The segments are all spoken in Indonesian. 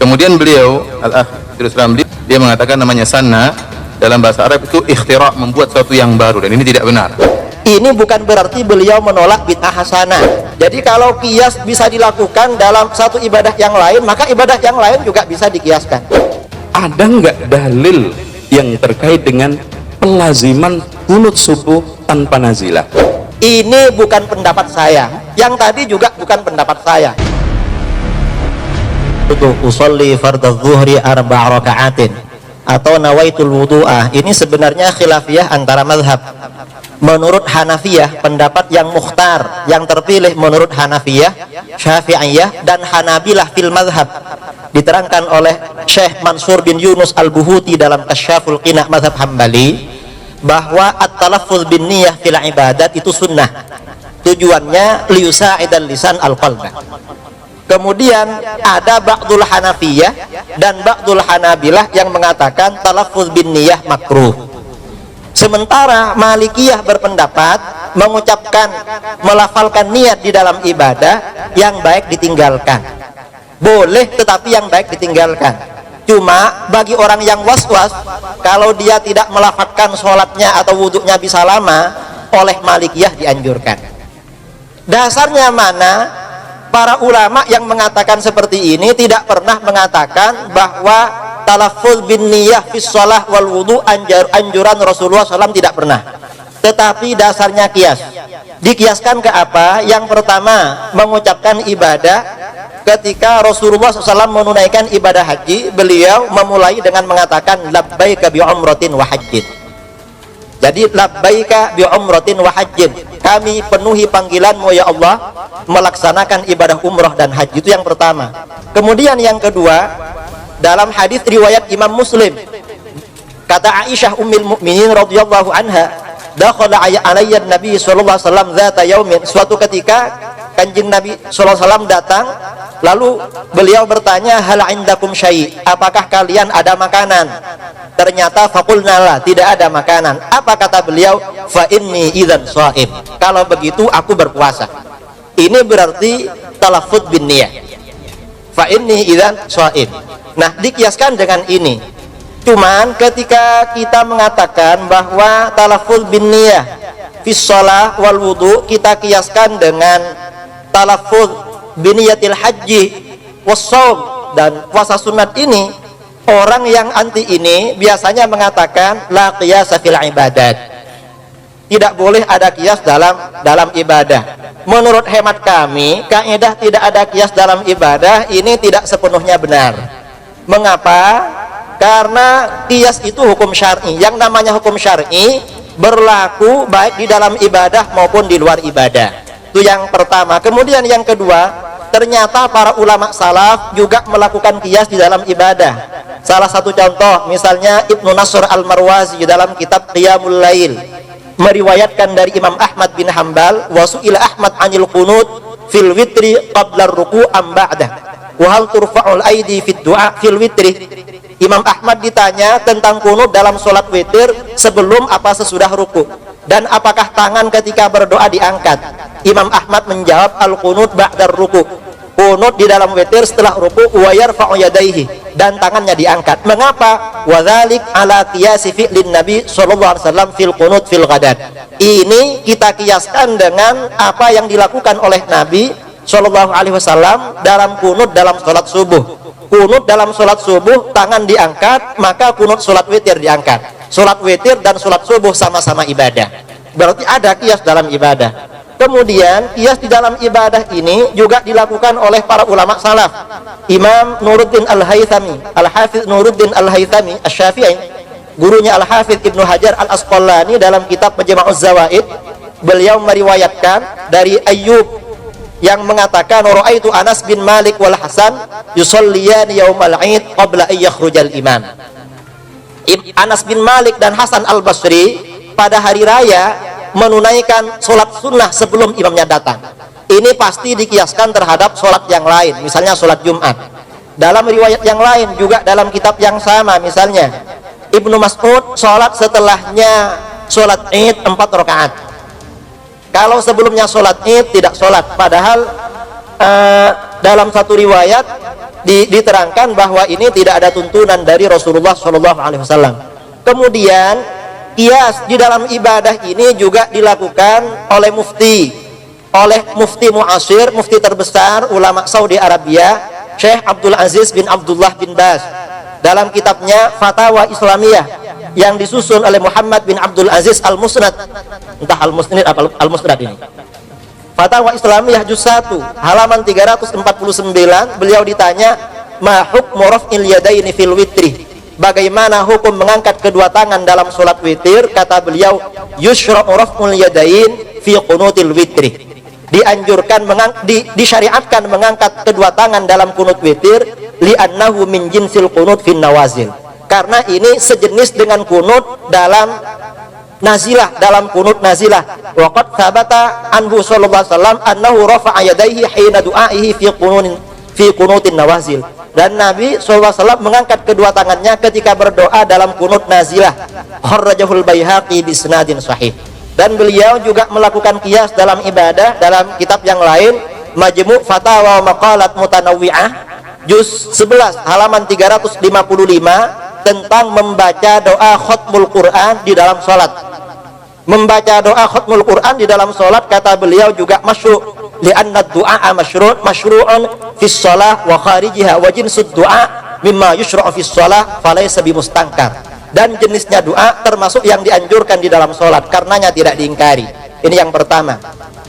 Kemudian beliau dia mengatakan namanya sanna dalam bahasa Arab itu ikhtira, membuat sesuatu yang baru, dan ini tidak benar. Ini bukan berarti beliau menolak bid'ah hasanah. Jadi kalau kias bisa dilakukan dalam satu ibadah yang lain, maka ibadah yang lain juga bisa dikiaskan. Ada nggak dalil yang terkait dengan pelaziman kunut subuh tanpa nazilah? Ini bukan pendapat saya, yang tadi juga bukan pendapat saya. Usolli fardadz zuhri arba' raka'atin atau nawaitul wudu'ah, ini sebenarnya khilafiyah antara mazhab. Menurut Hanafiyah, pendapat yang mukhtar, yang terpilih menurut Hanafiyah, Syafi'iyah, dan Hanabilah fil mazhab, diterangkan oleh Syekh Mansur bin Yunus al-Buhuti dalam Kasyaful Qina' mazhab Hambali, bahwa at-talaffuz bin niyah fil ibadat itu sunnah, tujuannya liyusa'idal lisan al-qalba. Kemudian ada ba'dul Hanafiyah dan ba'dul Hanabilah yang mengatakan talaffuz bin niyah makruh. Sementara Malikiyah berpendapat mengucapkan, melafalkan niat di dalam ibadah yang baik ditinggalkan. Boleh, tetapi yang baik ditinggalkan. Cuma bagi orang yang was-was, kalau dia tidak melafalkan sholatnya atau wuduknya bisa lama, oleh Malikiyah dianjurkan. Dasarnya mana? Para ulama yang mengatakan seperti ini tidak pernah mengatakan bahwa talaffuz bin niyah fis shalah wal wudu anjuran Rasulullah SAW, tidak pernah. Tetapi dasarnya kias. Dikiaskan ke apa? Yang pertama, mengucapkan ibadah. Ketika Rasulullah SAW menunaikan ibadah haji, beliau memulai dengan mengatakan labbaika bi umratin wa hajjin. Jadi labbaika bi umratin wa hajjin, kami penuhi panggilanmu ya Allah melaksanakan ibadah umrah dan haji. Itu yang pertama. Kemudian yang kedua, dalam hadis riwayat Imam Muslim, kata Aisyah ummul mukminin radhiyallahu anha, dakhala alayya Nabi sallallahu alaihi wasallam dzata yaumin, suatu ketika Kanjeng Nabi sallallahu alaihi wasallam datang, lalu beliau bertanya, hal indakum syai', apakah kalian ada makanan? Ternyata faqulna la, tidak ada makanan. Apa kata beliau? Fa inni idzan shaim, kalau begitu aku berpuasa. Ini berarti talaffuz bin niyah. Fa inni idzan shaim. Nah, dikiaskan dengan ini. Cuman ketika kita mengatakan bahwa talaffuz bin niyah fis shalah wal wudu, kita kiaskan dengan talaffuz bin niyatil haji was shaum dan puasa sunat ini, orang yang anti ini biasanya mengatakan la qiyasa fil ibadat, tidak boleh ada kias dalam ibadah. Menurut hemat kami, kaidah tidak ada kias dalam ibadah ini tidak sepenuhnya benar. Mengapa? Karena kias itu hukum syar'i. Yang namanya hukum syar'i berlaku baik di dalam ibadah maupun di luar ibadah. Itu yang pertama. Kemudian yang kedua, ternyata para ulama salaf juga melakukan kias di dalam ibadah. Salah satu contoh, misalnya Ibnu Nasr al-Marwazi dalam kitab Qiyamul Lail meriwayatkan dari Imam Ahmad bin Hanbal, wa su'ila Ahmad anil qunut fil witri qabla ar-ruku' am ba'dah wa hal turfa'ul aidi fid du'a fil witri. Imam Ahmad ditanya tentang kunut dalam sholat witir sebelum apa sesudah ruku, dan apakah tangan ketika berdoa diangkat. Imam Ahmad menjawab al-qunut ba'dar ruku', kunut di dalam witir setelah ruku', wa yarfa'u yadayhi, dan tangannya diangkat. Mengapa? Wa dzalik ala qiyasi fi'lin Nabi sallallahu alaihi wasallam fil qunut fil ghadat. Ini kita kiaskan dengan apa yang dilakukan oleh Nabi sallallahu alaihi wasallam dalam kunut dalam sholat subuh. Kunut dalam sholat subuh tangan diangkat, maka kunut sholat witir diangkat. Sholat witir dan sholat subuh sama-sama ibadah, berarti ada kias dalam ibadah. Kemudian kias di dalam ibadah ini juga dilakukan oleh para ulama salaf. Imam Nuruddin Al-Haythami, Al-Hafiz Nuruddin Al-Haythami Asy-Syafi'i, gurunya Al-Hafiz Ibnu Hajar Al-Asqalani dalam kitab Majma'uz Zawaid, beliau meriwayatkan dari Ayyub yang mengatakan ra'aitu Anas bin Malik wal Hasan yusalliyan yaumal 'id qabla an yakhrujal imam. Anas bin Malik dan Hasan Al-Basri pada hari raya menunaikan sholat sunnah sebelum imamnya datang. Ini pasti dikiaskan terhadap sholat yang lain, misalnya sholat Jumat. Dalam riwayat yang lain juga dalam kitab yang sama, misalnya Ibnu Mas'ud sholat setelahnya sholat Id 4 rakaat. Kalau sebelumnya sholat Id tidak sholat. Padahal dalam satu riwayat diterangkan bahwa ini tidak ada tuntunan dari Rasulullah SAW. Kemudian kias di dalam ibadah ini juga dilakukan oleh mufti muasir, mufti terbesar ulama Saudi Arabia, Syekh Abdul Aziz bin Abdullah bin Baz, dalam kitabnya Fatawa Islamiyah yang disusun oleh Muhammad bin Abdul Aziz Al-Musnad, entah Al-Musnad apa Al-Musnad ini, Fatawa Islamiyah juz 1 halaman 349, beliau ditanya, ma hukmu raf'il yadaini fil witri, bagaimana hukum mengangkat kedua tangan dalam sholat witir? Kata beliau, yushra'u raf'ul yadain fi qunutil witri, dianjurkan disyariatkan mengangkat kedua tangan dalam kunut witir, li'annahu min jinsil qunut fin nawazil, karena ini sejenis dengan kunut dalam nazilah, dalam kunut nazilah. Wa qad thabata anhu sallallahu alaihi wasallam annahu rafa'a yadayhi hina du'aihi fi qunutin nawazil, dan Nabi SAW mengangkat kedua tangannya ketika berdoa dalam kunut nazilah. Kharrajahul Baihaqi bisnadin sahih. Dan beliau juga melakukan qiyas dalam ibadah dalam kitab yang lain, Majmu' Fatawa Maqalat Mutanawwi'ah juz 11 halaman 355, tentang membaca doa khutmul Quran di dalam salat. Membaca doa khutmul Quran di dalam salat, kata beliau, juga masyru', li'anna du'a masyru'un fi shalah wa kharijiha, wa jinsud du'a mimma yushra'u fi shalah falaysa bimustangkar, dan jenisnya doa termasuk yang dianjurkan di dalam salat, karenanya tidak diingkari. Ini yang pertama.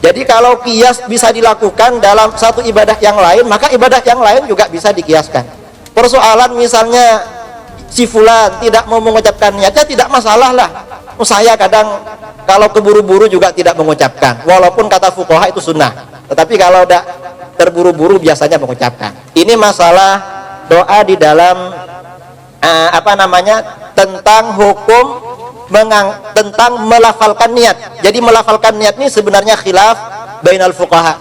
Jadi kalau qiyas bisa dilakukan dalam satu ibadah yang lain, maka ibadah yang lain juga bisa dikiaskan. Persoalan misalnya si fulan tidak mau mengucapkan niatnya, tidak masalah lah. Saya kadang kalau keburu-buru juga tidak mengucapkan, walaupun kata fuqaha itu sunnah, tetapi kalau udah terburu-buru biasanya mengucapkan. Ini masalah doa di dalam tentang hukum tentang melafalkan niat. Jadi melafalkan niat ini sebenarnya khilaf bainal fuqaha.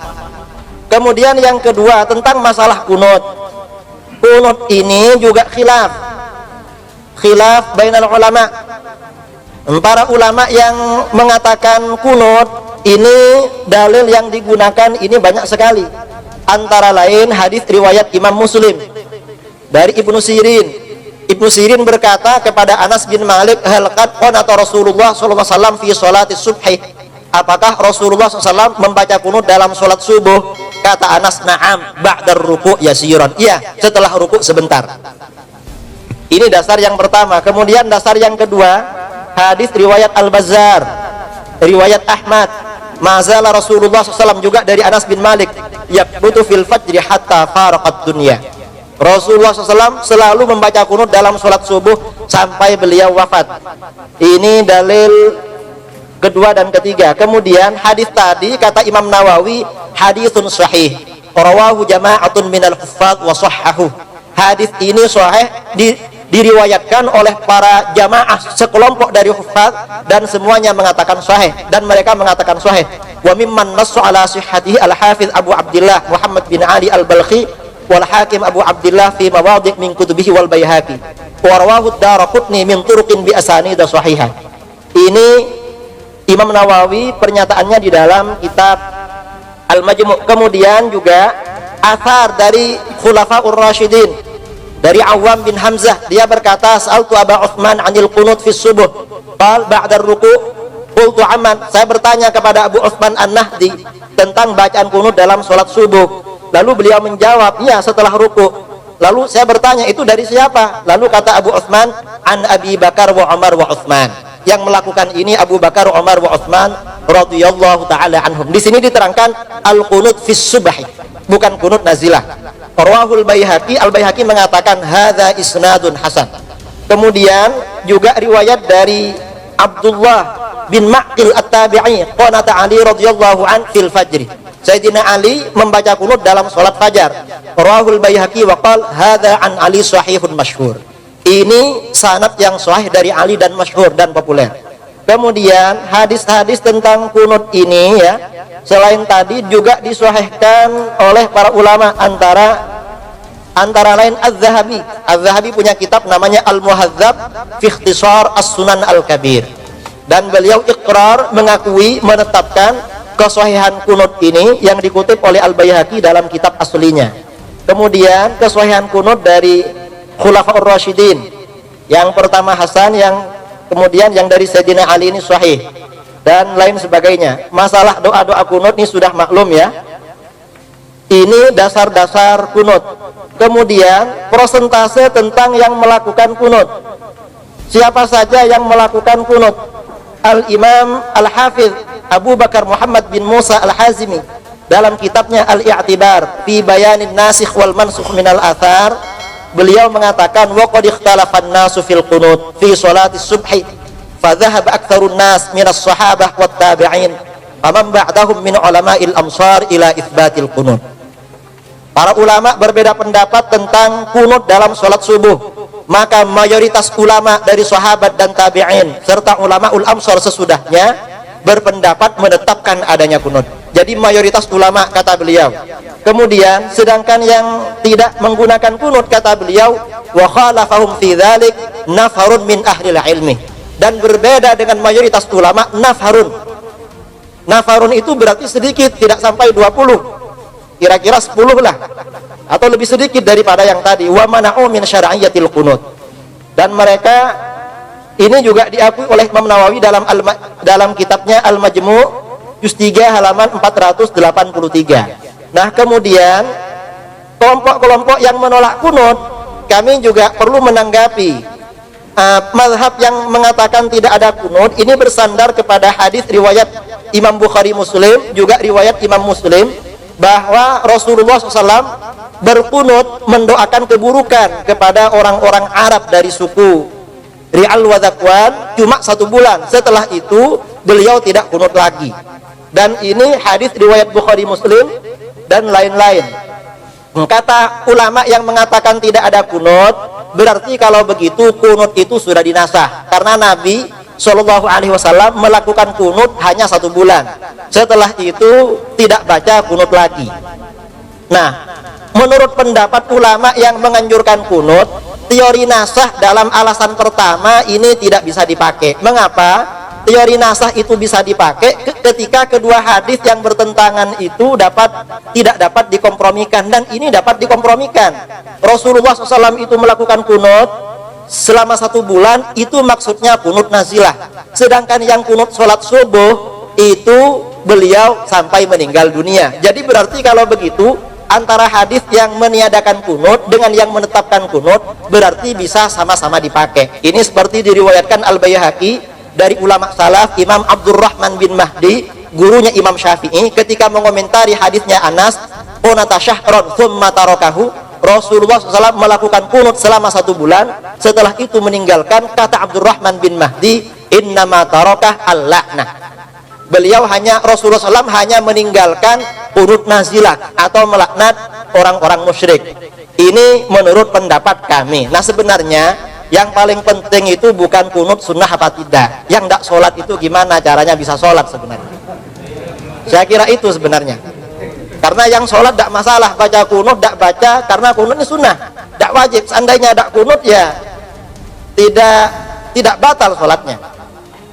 Kemudian yang kedua tentang masalah kunut. Kunut ini juga khilaf bainal ulama. Para ulama yang mengatakan kunut ini dalil yang digunakan ini banyak sekali. Antara lain hadis riwayat Imam Muslim dari Ibnu Sirin. Ibnu Sirin berkata kepada Anas bin Malik, hal qad qanata Rasulullah sallallahu alaihi wasallam fi sholati subhi, apakah Rasulullah SAW membaca kunut dalam sholat subuh? Kata Anas, na'am ba'dar ruku' yasiran, iya setelah ruku' sebentar. Ini dasar yang pertama. Kemudian dasar yang kedua, hadis riwayat Al-Bazzar, riwayat Ahmad, mazala Rasulullah SAW, juga dari Anas bin Malik, yaqnutu fil fajri hatta faraqat dunya. Rasulullah SAW selalu membaca kunut dalam sholat subuh sampai beliau wafat. Ini dalil kedua dan ketiga. Kemudian hadis tadi kata Imam Nawawi, haditsun sahih, rawahu jama'atun minal huffaz wa sahhahu. Hadis ini sahih, diriwayatkan oleh para jamaah sekelompok dari huffaz, dan semuanya mengatakan sahih, dan mereka mengatakan sahih. Wa mimman nassu ala sihhatihi al-hafiz Abu Abdullah Muhammad bin Ali al-Balkhi wal Hakim Abu Abdullah fi mawadhi' min kutubihi wal Baihaqi wa rawahu ad-Daraqutni min turuqin bi asanid sahihah. Ini Imam Nawawi pernyataannya di dalam kitab Al-Majmu'. Kemudian juga athar dari Khulafaur Rasyidin, dari Awam bin Hamzah, dia berkata, sa'altu Aba Uthman 'anil qunut fi subuh qal ba'da ruku', qultu amman, saya bertanya kepada Abu Uthman An-Nahdi tentang bacaan kunut dalam salat subuh. Lalu beliau menjawab, iya setelah ruku'. Lalu saya bertanya, itu dari siapa? Lalu kata Abu Uthman, an Abi Bakar wa Umar wa Uthman. Yang melakukan ini Abu Bakar, Umar wa Uthman radhiyallahu taala anhum. Di sini diterangkan al-qunut fis subhi, bukan kunut nazilah. Rawahul Baihaqi, Al-Baihaqi mengatakan hadza isnadun hasan. Kemudian juga riwayat dari Abdullah bin Ma'qil At-Tabi'i, qanata Ali radhiyallahu an fil fajri. Sayyidina Ali membaca kunut dalam sholat fajar. Rawahul Baihaqi wa qala hadza an Ali sahihun masyhur. Ini sanad yang sahih dari Ali dan masyhur dan populer. Kemudian hadis-hadis tentang kunut ini ya, selain tadi juga disahihkan oleh para ulama, antara lain Az-Zahabi. Az-Zahabi punya kitab namanya Al-Muhadzab fi Ikhtisar As-Sunan Al-Kabir. Dan beliau iqrar, mengakui, menetapkan kesahihan kunut ini yang dikutip oleh Al-Baihaqi dalam kitab aslinya. Kemudian kesahihan kunut dari Khulafaur Rasyidin. Yang pertama Hasan, yang kemudian yang dari Sayyidina Ali ini sahih, dan lain sebagainya. Masalah doa-doa kunut ini sudah maklum ya. Ini dasar-dasar kunut. Kemudian persentase tentang yang melakukan kunut. Siapa saja yang melakukan kunut? Al-Imam Al-Hafidh Abu Bakar Muhammad bin Musa Al-Hazimi dalam kitabnya Al-I'tibar fi Bayanin Nasikh wal Mansukh minal Athar, beliau mengatakan wa qad ikhtalafan nasu fil qunut fi sholati subhi fa dhahaba aktsarun nas minas sahabah wat tabi'in faman ba'dahum min ulama'il amsar ila itsbatil qunut. Para ulama berbeda pendapat tentang kunut dalam sholat subuh, maka mayoritas ulama dari sahabat dan tabi'in serta ulamaul amsar sesudahnya berpendapat menetapkan adanya kunut. Jadi mayoritas ulama, kata beliau. Kemudian sedangkan yang tidak menggunakan kunut, kata beliau, wa khalafahum fi dzalik nafarun min ahlil ilmi, dan berbeda dengan mayoritas ulama nafarun. Nafarun itu berarti sedikit, tidak sampai 20, kira-kira 10 lah, atau lebih sedikit daripada yang tadi. Wa mana'u min syar'iyyatil qunut. Dan mereka ini juga diakui oleh Imam Nawawi dalam kitabnya Al-Majmu' juz 3 halaman 483. Nah, kemudian kelompok-kelompok yang menolak kunut, kami juga perlu menanggapi mazhab yang mengatakan tidak ada kunut. Ini bersandar kepada hadis riwayat Imam Bukhari Muslim, juga riwayat Imam Muslim, bahwa Rasulullah SAW berkunut mendoakan keburukan kepada orang-orang Arab dari suku Ri'al wa Zakwan cuma 1 bulan. Setelah itu beliau tidak kunut lagi. Dan ini hadis riwayat Bukhari Muslim dan lain-lain. Kata ulama yang mengatakan tidak ada kunut, berarti kalau begitu kunut itu sudah dinasah, karena Nabi Shallallahu Alaihi Wasallam melakukan kunut hanya 1 bulan. Setelah itu tidak baca kunut lagi. Nah, menurut pendapat ulama yang menganjurkan kunut, teori nasah dalam alasan pertama ini tidak bisa dipakai. Mengapa? Teori nasah itu bisa dipakai ketika kedua hadis yang bertentangan itu tidak dapat dikompromikan, dan ini dapat dikompromikan. Rasulullah SAW itu melakukan kunut selama 1 bulan, itu maksudnya kunut nazilah. Sedangkan yang kunut sholat subuh itu beliau sampai meninggal dunia. Jadi berarti kalau begitu antara hadis yang meniadakan kunut dengan yang menetapkan kunut berarti bisa sama-sama dipakai. Ini seperti diriwayatkan Al-Baihaqi dari ulama salaf, Imam Abdurrahman bin Mahdi, gurunya Imam Syafi'i, ketika mengomentari hadisnya Anas, qunata syahron thumma tarakahu, Rasulullah SAW melakukan kunut selama 1 bulan, setelah itu meninggalkan. Kata Abdurrahman bin Mahdi, innama tarakah al-la'nah. Beliau Rasulullah SAW hanya meninggalkan kunut nazilah atau melaknat orang-orang musyrik. Ini menurut pendapat kami. Nah, sebenarnya yang paling penting itu bukan kunut sunnah apa tidak. Yang tidak sholat itu gimana caranya bisa sholat sebenarnya. Saya kira itu sebenarnya. Karena yang sholat tidak masalah, baca kunut tidak baca, karena kunut ini sunnah, tidak wajib. Seandainya tidak kunut ya tidak batal sholatnya.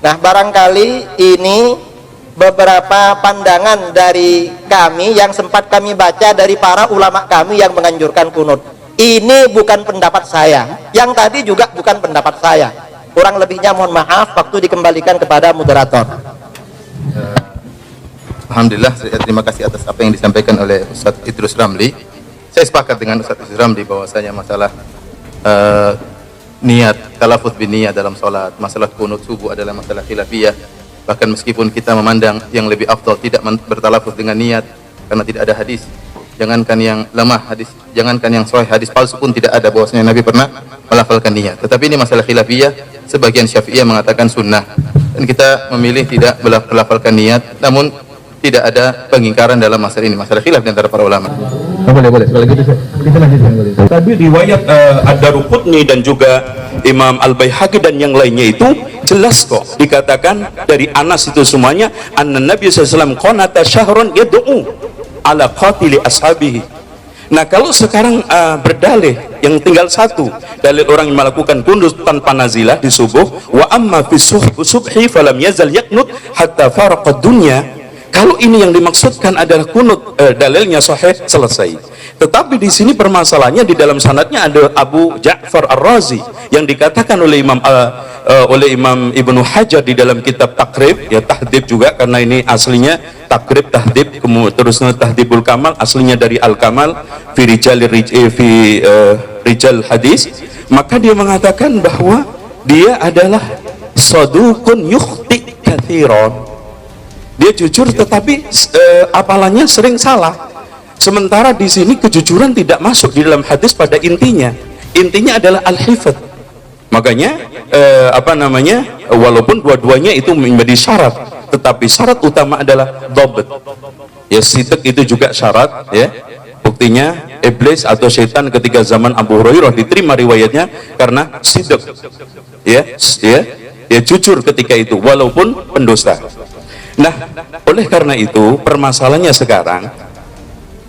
Nah, barangkali ini beberapa pandangan dari kami yang sempat kami baca dari para ulama kami yang menganjurkan kunut. Ini bukan pendapat saya, yang tadi juga bukan pendapat saya. Kurang lebihnya mohon maaf, waktu dikembalikan kepada moderator. Alhamdulillah, terima kasih atas apa yang disampaikan oleh Ustaz Idrus Ramli. Saya sepakat dengan Ustaz Idrus Ramli bahwasanya masalah niat, talafuz bin niat dalam sholat, masalah kunut subuh adalah masalah khilafiyah. Bahkan meskipun kita memandang yang lebih afdal tidak bertalafuz dengan niat karena tidak ada hadis. Jangankan yang lemah hadis, jangankan yang sahih, hadis palsu pun tidak ada bahwasanya Nabi pernah melafalkan niat. Tetapi ini masalah khilafiyah, sebagian Syafi'iyah mengatakan sunnah, dan kita memilih tidak melafalkan niat, namun tidak ada pengingkaran dalam masalah ini, masalah khilaf di antara para ulama. Boleh. Kalau gitu kita lanjutkan. Tapi riwayat Ad-Daruqutni dan juga Imam Al-Baihaqi dan yang lainnya itu jelas kok dikatakan dari Anas itu semuanya, anna Nabi SAW qanata syahron yad'u ala qatili ashabihi. Nah, kalau sekarang berdalih yang tinggal 1 dalil orang yang melakukan kunut tanpa nazilah di subuh, wa amma fi subhi falam yazal yaqnut hatta faraqa dunya. Kalau ini yang dimaksudkan adalah kunut, dalilnya sahih, selesai. Tetapi di sini permasalahannya di dalam sanadnya ada Abu Ja'far Ar-Razi yang dikatakan oleh Imam Ibnu Hajar di dalam kitab Takrib, ya tahdib juga, karena ini aslinya Takrib tahdib, kemudian terusnya Tahdibul Kamal, aslinya dari Al-Kamal fi rijal hadis. Maka dia mengatakan bahwa dia adalah saduqun yukhti katsiran. Dia jujur tetapi apalannya sering salah. Sementara di sini kejujuran tidak masuk di dalam hadis pada intinya. Intinya adalah al-hifdz. Makanya walaupun dua-duanya itu menjadi syarat, tetapi syarat utama adalah dhabt. Ya, sidq itu juga syarat, ya. Buktinya iblis atau setan ketika zaman Abu Hurairah diterima riwayatnya karena sidq. Ya, jujur ketika itu walaupun pendusta. Nah, oleh karena itu permasalahannya sekarang,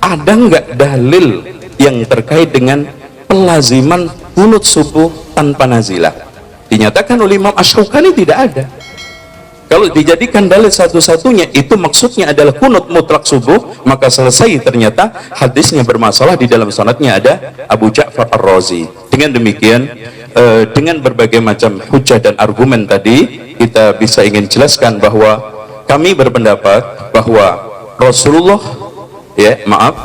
ada nggak dalil yang terkait dengan pelaziman kunut subuh tanpa nazilah? Dinyatakan oleh Imam Asy-Syaukani tidak ada. Kalau dijadikan dalil satu-satunya itu maksudnya adalah kunut mutlak subuh, maka selesai. Ternyata hadisnya bermasalah, di dalam sanadnya ada Abu Ja'far Ar-Razi. Dengan demikian, dengan berbagai macam hujah dan argumen tadi, kita bisa ingin jelaskan bahwa kami berpendapat bahwa Rasulullah,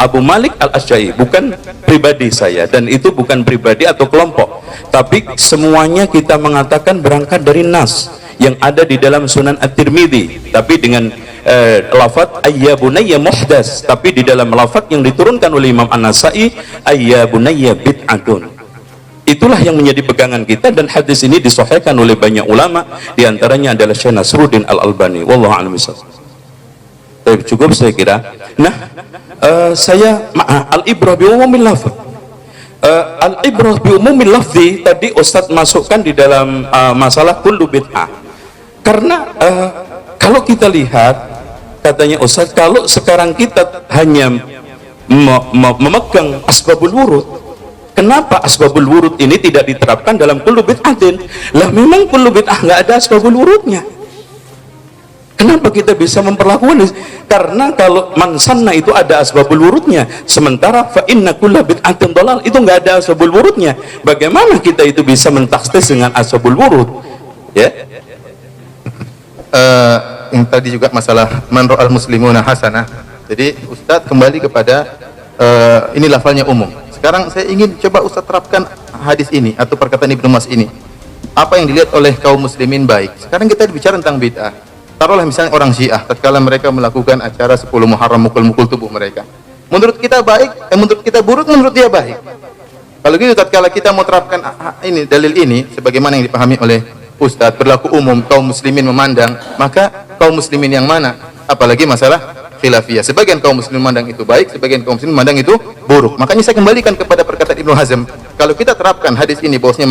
Abu Malik Al-Asy'ari, bukan pribadi saya, dan itu bukan pribadi atau kelompok, tapi semuanya kita mengatakan berangkat dari nas yang ada di dalam Sunan At-Tirmidzi, tapi dengan lafaz ayya bunayya muhdas, tapi di dalam lafaz yang diturunkan oleh Imam An-Nasa'i ayya bunayya bid'atun. Itulah yang menjadi pegangan kita, dan hadis ini disahihkan oleh banyak ulama, diantaranya adalah Syekh Nasruddin Al-Albani. Wallahu a'lam bishawab. Cukup saya kira. Nah, al-ibrah bi umumil lafz. Al-ibrah bi umumil lafzi tadi Ustaz masukkan di dalam masalah kullu bid'ah. Karena kalau kita lihat, katanya Ustaz, kalau sekarang kita hanya memegang asbabul wurud, kenapa asbabul wurud ini tidak diterapkan dalam kullu bid'atin? Lah memang kullu bid'ah nggak ada asbabul wurudnya. Kenapa kita bisa memperlakukan? Karena kalau mansanna itu ada asbabul wurudnya, sementara fa inna kulla bid'atin dhalal itu nggak ada asbabul wurudnya. Bagaimana kita itu bisa mentaksis dengan asbabul wurud? Ya. Yang tadi juga masalah man ra'al muslimuna hasanah. Jadi Ustadz kembali kepada ini lafalnya umum. Sekarang saya ingin coba Ustaz terapkan hadis ini atau perkataan Ibnu Mas ini. Apa yang dilihat oleh kaum muslimin baik. Sekarang kita bicara tentang bid'ah. Taruhlah misalnya orang Syiah, tatkala mereka melakukan acara 10 Muharram mukul-mukul tubuh mereka. Menurut kita baik, menurut kita buruk, menurut dia baik. Kalau gitu tatkala kita mau terapkan ini dalil ini sebagaimana yang dipahami oleh Ustaz, berlaku umum, kaum muslimin memandang, maka kaum muslimin yang mana? Apalagi masalah khilafiyah. Sebagian kaum muslimin memandang itu baik, sebagian kaum muslimin memandang itu buruk. Makanya saya kembalikan kepada perkataan Ibnu Hazm. Kalau kita terapkan hadis ini bahwasanya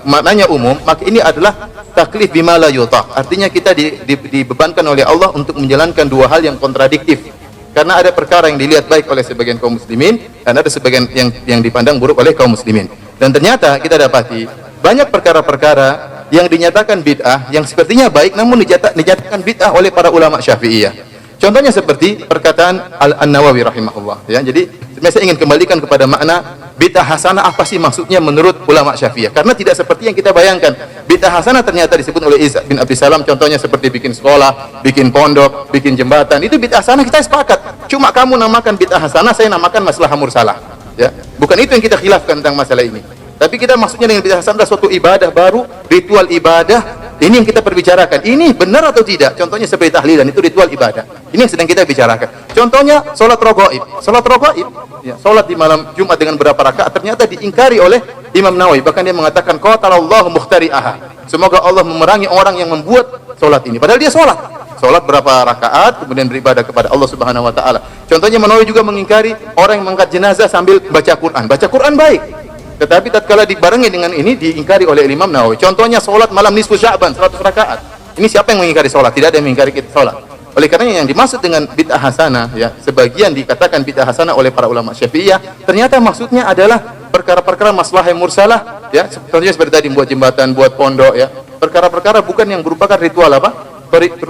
maknanya umum, maka ini adalah taklif bima la yutaq. Artinya kita dibebankan oleh Allah untuk menjalankan dua hal yang kontradiktif. Karena ada perkara yang dilihat baik oleh sebagian kaum muslimin dan ada sebagian yang dipandang buruk oleh kaum muslimin. Dan ternyata kita dapati banyak perkara-perkara yang dinyatakan bid'ah yang sepertinya baik namun dinyatakan bid'ah oleh para ulama Syafi'iyah. Contohnya seperti perkataan An-Nawawi rahimahullah, ya. Jadi sebenarnya saya ingin kembalikan kepada makna bid'ah hasanah, apa sih maksudnya menurut ulama Syafi'iyah? Karena tidak seperti yang kita bayangkan. Bid'ah hasanah ternyata disebut oleh Isa bin Abi Salam, contohnya seperti bikin sekolah, bikin pondok, bikin jembatan. Itu bid'ah hasanah, kita sepakat. Cuma kamu namakan bid'ah hasanah, saya namakan masalah mursalah, ya. Bukan itu yang kita khilafkan tentang masalah ini. Tapi kita maksudnya dengan bid'ah hasanah adalah suatu ibadah baru, ritual ibadah. Ini yang kita perbicarakan. Ini benar atau tidak? Contohnya seperti tahlilan, itu ritual ibadah. Ini yang sedang kita bicarakan. Contohnya salat raghaib. Salat raghaib, ya, salat di malam Jumat dengan berapa rakaat ternyata diingkari oleh Imam Nawawi. Bahkan dia mengatakan qatalallahu mukhtari'aha. Semoga Allah memerangi orang yang membuat salat ini. Padahal dia salat. Salat berapa rakaat kemudian beribadah kepada Allah Subhanahu wa taala. Contohnya Imam Nawawi juga mengingkari orang yang mengangkat jenazah sambil baca Quran. Baca Quran baik. Tetapi tatkala dibarengi dengan ini diingkari oleh Imam Nawawi. Contohnya salat malam nisfu Sya'ban 100 rakaat. Ini siapa yang mengingkari salat? Tidak ada yang mengingkari kita salat. Oleh karenanya yang dimaksud dengan bid'ah hasanah, ya, sebagian dikatakan bid'ah hasanah oleh para ulama Syafi'iyah, ternyata maksudnya adalah perkara-perkara maslahah mursalah, ya, contohnya seperti tadi buat jembatan, buat pondok, ya. Perkara-perkara bukan yang merupakan ritual apa?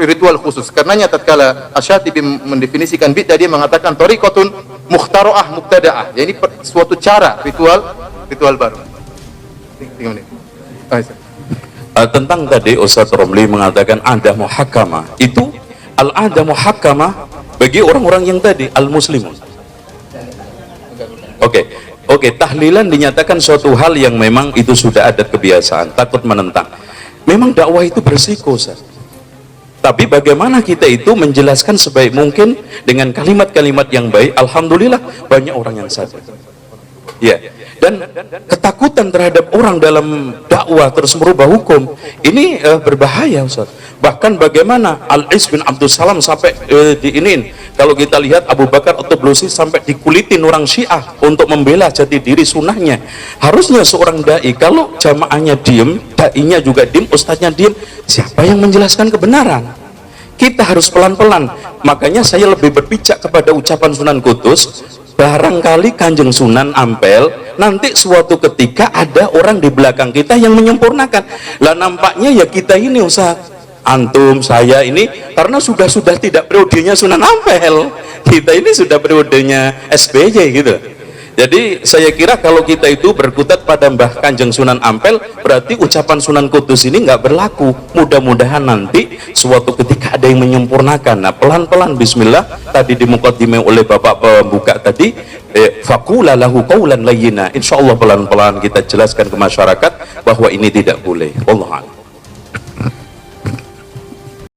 ritual khusus. Karenanya tatkala Asy-Syatibi mendefinisikan bid'ah, dia mengatakan thariqatun mukhtara'ah mubtada'ah. Jadi suatu cara ritual baru. 3 menit. Tentang tadi Ustaz Romli mengatakan ada muhakkamah, itu al-ada muhakkamah bagi orang-orang yang tadi al-muslimun. Oke, tahlilan dinyatakan suatu hal yang memang itu sudah ada kebiasaan, takut menentang. Memang dakwah itu bersiko, Ustaz. Tapi bagaimana kita itu menjelaskan sebaik mungkin dengan kalimat-kalimat yang baik. Alhamdulillah banyak orang yang sadar. Ya, dan ketakutan terhadap orang dalam dakwah terus merubah hukum ini berbahaya, Ustaz. Bahkan bagaimana Al-Is bin Abdul Salam sampai diinin, kalau kita lihat Abu Bakar At-Tablusi sampai dikulitin orang Syiah untuk membela jati diri sunnahnya. Harusnya seorang dai, kalau jamaahnya diem, dainya juga diem, ustadznya diem, siapa yang menjelaskan kebenaran? Kita harus pelan-pelan. Makanya saya lebih berpijak kepada ucapan Sunan Kudus, barangkali Kanjeng Sunan Ampel nanti suatu ketika ada orang di belakang kita yang menyempurnakan. Lah nampaknya ya kita ini, Ustaz, antum, saya ini karena sudah tidak periodenya Sunan Ampel, kita ini sudah periodenya SBY gitu. Jadi saya kira kalau kita itu berkutat pada Mbah Kanjeng Sunan Ampel, berarti ucapan Sunan Kudus ini nggak berlaku. Mudah-mudahan nanti suatu ketika ada yang menyempurnakan. Nah, pelan-pelan bismillah, tadi dimukadimah oleh Bapak pembuka tadi, faqula lahu qaulan layyina. Insyaallah pelan-pelan kita jelaskan ke masyarakat bahwa ini tidak boleh. Wallahu a'lam.